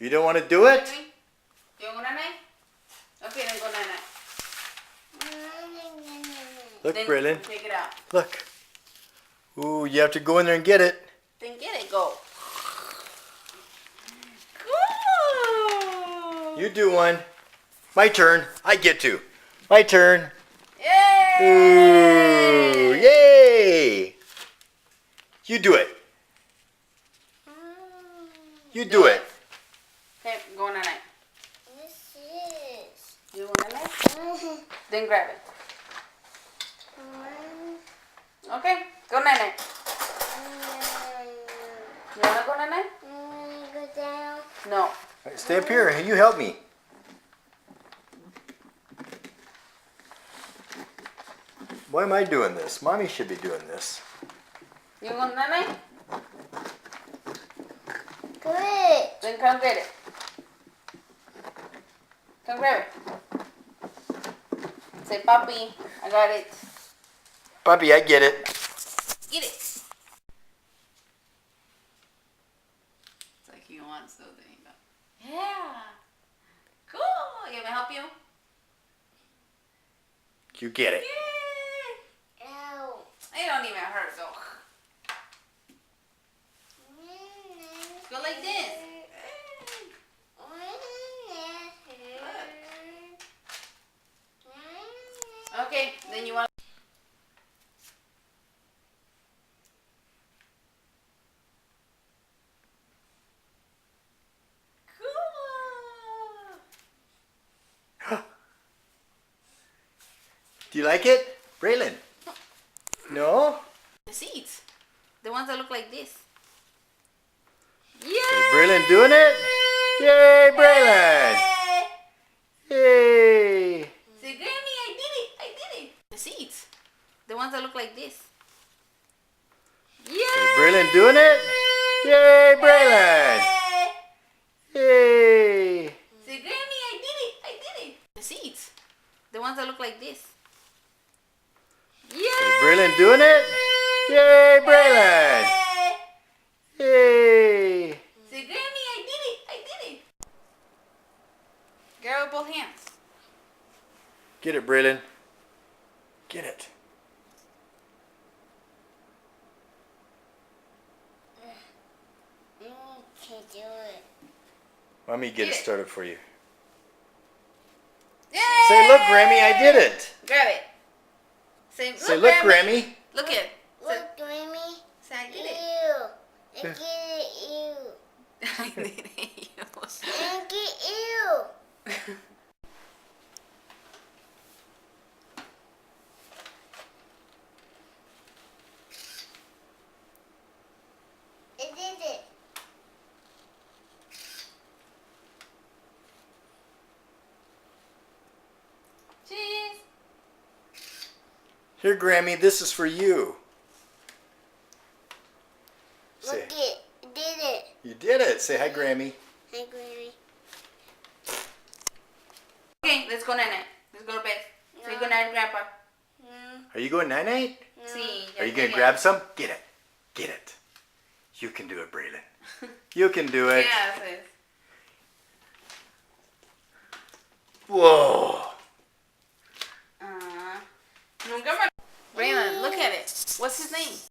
You don't want to do it? You want nanay? Okay, then go nanay. Look, Then Braylon. take it out. Look. Ooh, you have to go in there and get it. Then get it. Go. Good. You do one. My turn. I get to. My turn. Yay! Ooh, yay! You do it. You do it. Okay, go nanay. This is. You want nanay? Then grab it. Okay, go nanay. You wanna go nanay? Go down. No. Stay up here. You help me. Why am I doing this? Mommy should be doing this. You want nanay? Good. Then come get it. Come grab it. Say, Papi, I got it. Puppy, I get it. Get it. It's like he wants those. There you go. Yeah. Cool. You want me to help you? You get it. Yay. Ow. It don't even hurt though. Go like this. Okay, then you want. Cool. Do you like it? Braylon? No? The seeds. The ones that look like this. Is Yay! Braylon doing it? Yay, Braylon! Yay! Say, Granny, I did it. I did it. The seeds. The ones that look like this. Yay! Is Braylon doing it? Yay, Braylon! Yay! Say, Granny, I did it. I did it. The seeds. The ones that look like this. Yay! Is Braylon doing it? Yay, Braylon! Yay! Say, Granny, I did it. I did it. Grab with both hands. Get it, Braylon. Get it. You need to do it. Mommy, get it started for you. Yay! Say, look, Grammy, I did it. Grab it. Say, Look, Grammy. Look it. Say, Look, Grammy. say, I did it. Ew. I get it, ew. I did it. I get ew. I did it. Cheese. Here, Grammy, this is for you. Say, Look it. I did it. you did it. Say hi, Grammy. Hi, Grammy. Okay, let's go night. Let's go to bed. Say good night, Grandpa. Are you going night-night? See. Are you going to grab some? Get it. Get it. You can do it, Braylon. You can do it. Yeah, sis. Whoa. Nunca me... Braylon, look at it. What's his name?